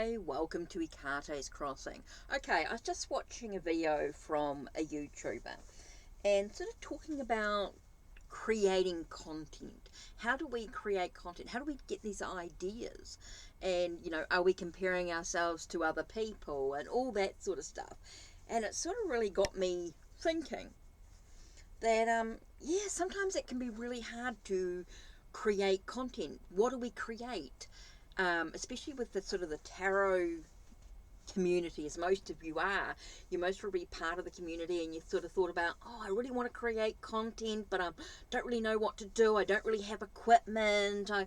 Hi, welcome to Ikate's Crossing. Okay, I was just watching a video from a YouTuber and sort of talking about creating content. How do we create content? How do we get these ideas? And, are we comparing ourselves to other people and all that sort of stuff? And it sort of really got me thinking that, yeah, sometimes it can be really hard to create content. What do we create? Especially with the sort of the tarot community, as most of you are, you most will be part of the community, and you sort of thought about, oh, I really want to create content, but I don't really know what to do. I don't really have equipment. I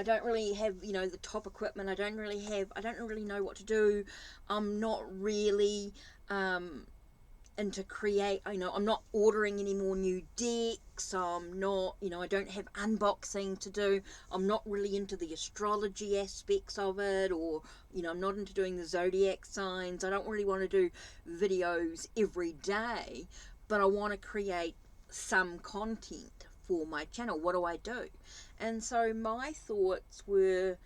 don't really have the top equipment. I don't really know what to do. I'm not really and to create, I'm not ordering any more new decks. I'm not, I don't have unboxing to do. I'm not really into the astrology aspects of it, or, I'm not into doing the zodiac signs. I don't really want to do videos every day, but I want to create some content for my channel. What do I do? And so my thoughts were,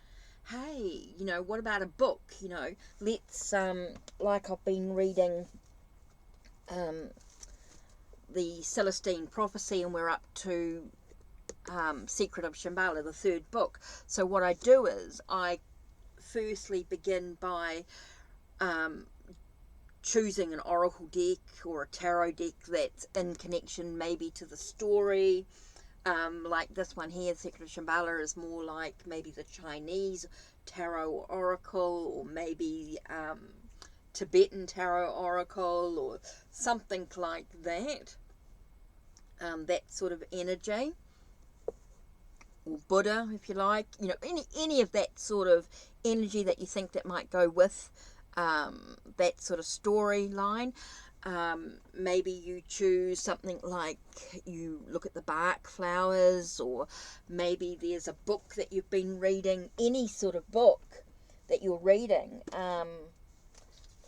hey, what about a book? Let's, like I've been reading the Celestine Prophecy, and we're up to Secret of Shambhala, the third book. So what I do is I firstly begin by choosing an oracle deck or a tarot deck that's in connection maybe to the story. Like this one here, Secret of Shambhala, is more like maybe the Chinese tarot or oracle, or maybe Tibetan tarot oracle, or something like that. That sort of energy, or Buddha, if you like, any of that sort of energy that you think that might go with that sort of storyline. Maybe you choose something like, you look at the Bach flowers, or maybe there's a book that you've been reading, any sort of book that you're reading.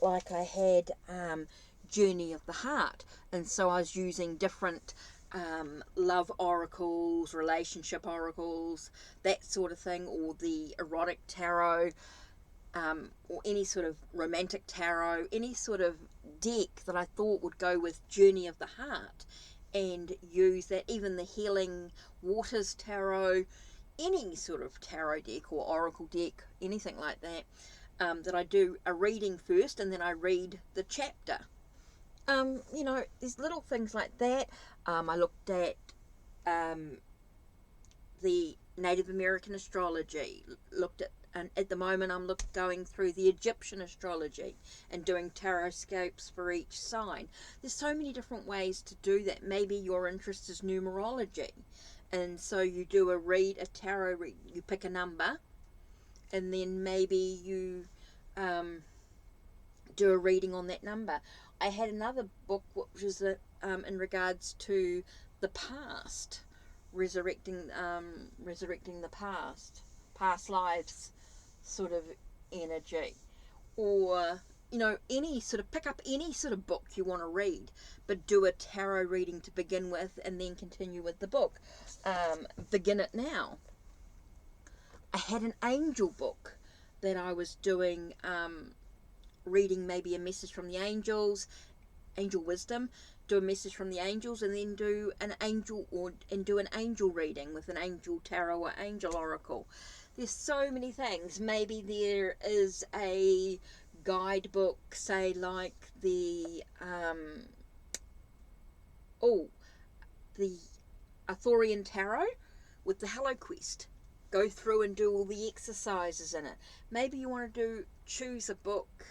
Like I had Journey of the Heart, and so I was using different love oracles, relationship oracles, that sort of thing, or the erotic tarot, or any sort of romantic tarot, any sort of deck that I thought would go with Journey of the Heart, and use that. Even the Healing Waters tarot, any sort of tarot deck or oracle deck, anything like that. That I do a reading first, and then I read the chapter. There's little things like that. I looked at the Native American astrology, and at the moment I'm going through the Egyptian astrology and doing taroscopes for each sign. There's so many different ways to do that. Maybe your interest is numerology, and so you do a tarot read. You pick a number, and then maybe you do a reading on that number. I had another book which was in regards to the past, resurrecting the past lives sort of energy, or pick up any sort of book you want to read, but do a tarot reading to begin with, and then continue with the book. Begin it now. I had an angel book that I was doing, reading maybe a message from the angels, angel wisdom, do a message from the angels, and then do an angel reading with an angel tarot or angel oracle. There's so many things. Maybe there is a guidebook, say like the Arthurian tarot with the Hello Quest. Go through and do all the exercises in it. Maybe you want to choose a book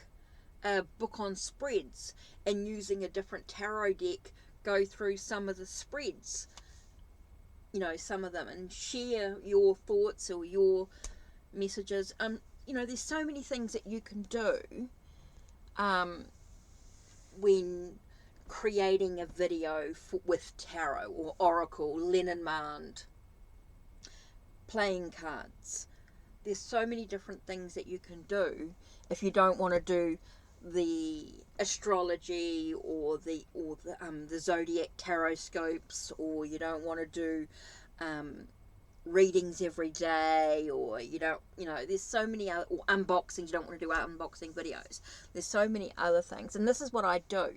on spreads, and using a different tarot deck, go through some of the spreads, some of them, and share your thoughts or your messages. There's so many things that you can do when creating a video with tarot or oracle, Lenormand, playing cards. There's so many different things that you can do if you don't want to do the astrology or the zodiac tarot scopes, or you don't want to do readings every day, or you don't, there's so many other, or unboxings, you don't want to do unboxing videos. There's so many other things, and this is what I do,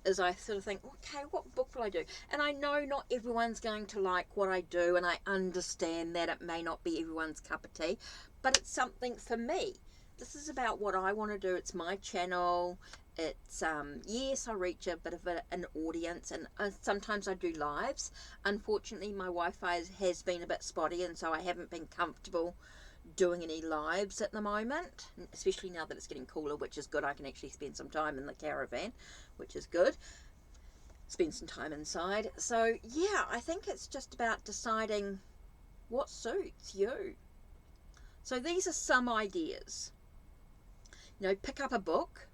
is I sort of think, okay, what book will I do? And I know not everyone's going to like what I do, and I understand that it may not be everyone's cup of tea, but it's something for me. This is about what I want to do. It's my channel. It's yes, I reach a bit of an audience, and sometimes I do lives. Unfortunately, my Wi-Fi has been a bit spotty, and so I haven't been comfortable doing any lives at the moment, especially now that it's getting cooler, which is good. I can actually spend some time in the caravan, which is good. Spend some time inside. So yeah, I think it's just about deciding what suits you. So these are some ideas. Pick up a book,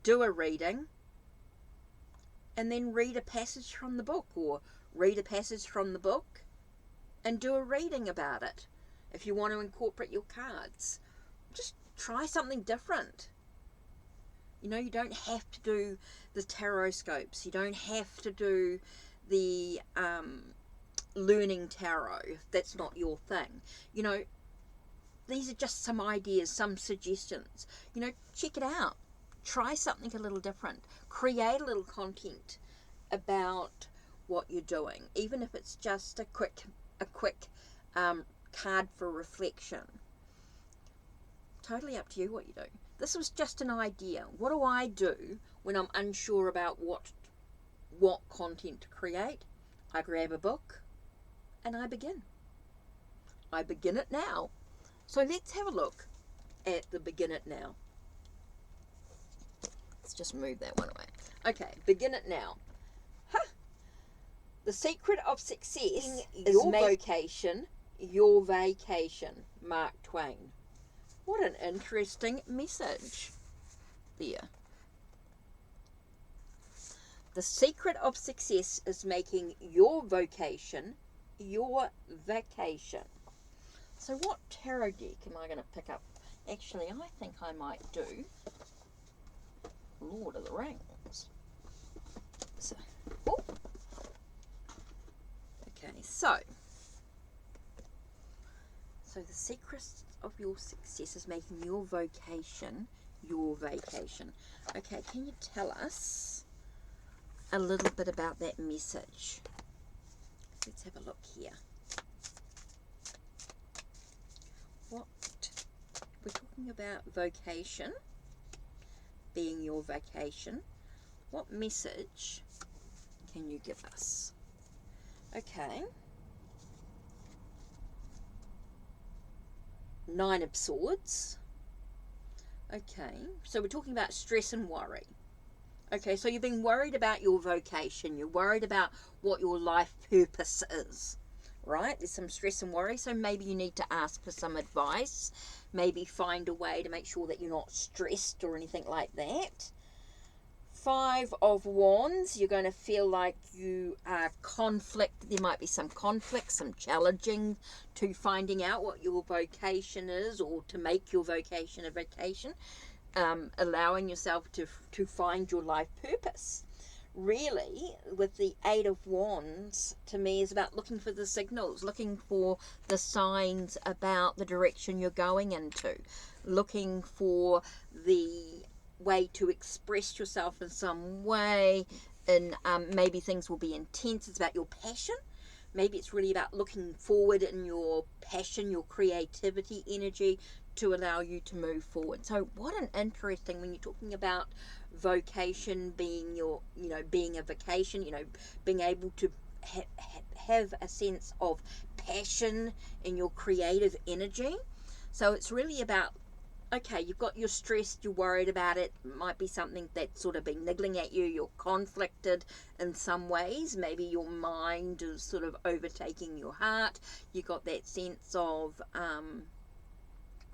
do a reading, and then read a passage from the book, or read a passage from the book and do a reading about it. If you want to incorporate your cards, just try something different. You don't have to do the tarot scopes. You don't have to do the learning tarot if that's not your thing. These are just some ideas, some suggestions. Check it out. Try something a little different. Create a little content about what you're doing, even if it's just a quick card for reflection. Totally up to you what you do. This was just an idea. What do I do when I'm unsure about what content to create? I grab a book and I begin. I begin it now. So let's have a look at the begin it now. Let's just move that one away. Okay, begin it now. The secret of success is vocation, your vacation. Mark Twain. What an interesting message there. The secret of success is making your vocation your vacation. So what tarot deck am I going to pick up? Actually, I think I might do Lord of the Rings. So, okay, so the secret of your success is making your vocation your vacation. Okay, can you tell us a little bit about that message? Let's have a look here. We're talking about vocation being your vacation. What message can you give us? Okay. 9 of Swords. Okay, so we're talking about stress and worry. Okay, so you've been worried about your vocation. You're worried about what your life purpose is, right? There's some stress and worry, so maybe you need to ask for some advice. Maybe find a way to make sure that you're not stressed or anything like that. 5 of Wands, you're going to feel like you are there might be some conflict, some challenging to finding out what your vocation is, or to make your vocation a vacation. Allowing yourself to find your life purpose. Really, with the 8 of Wands, to me, is about looking for the signals, looking for the signs about the direction you're going into, looking for the way to express yourself in some way, and maybe things will be intense. It's about your passion. Maybe it's really about looking forward in your passion, your creativity energy, to allow you to move forward. So what an interesting, when you're talking about vocation being being a vacation, being able to have a sense of passion in your creative energy. So it's really about, okay, you're stressed, you're worried about it. It might be something that's sort of been niggling at you. You're conflicted in some ways. Maybe your mind is sort of overtaking your heart. You got that sense of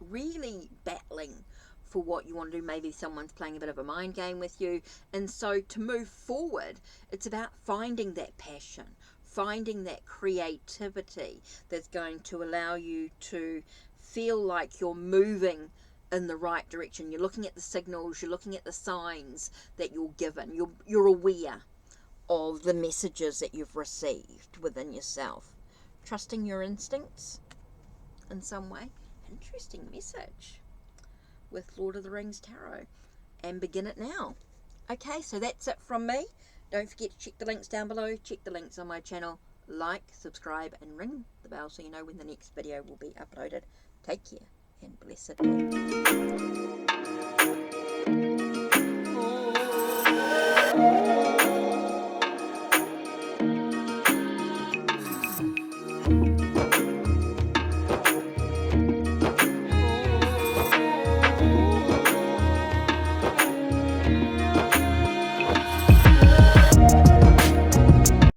really battling for what you want to do. Maybe someone's playing a bit of a mind game with you. And so to move forward, it's about finding that passion, finding that creativity that's going to allow you to feel like you're moving in the right direction. You're looking at the signals, you're looking at the signs that you're given. You're aware of the messages that you've received within yourself trusting your instincts in some way. Interesting message with Lord of the Rings Tarot. And begin it now. Okay, so that's it from me. Don't forget to check the links down below. Check the links on my channel. Like, subscribe, and ring the bell so you know when the next video will be uploaded. Take care and blessed day.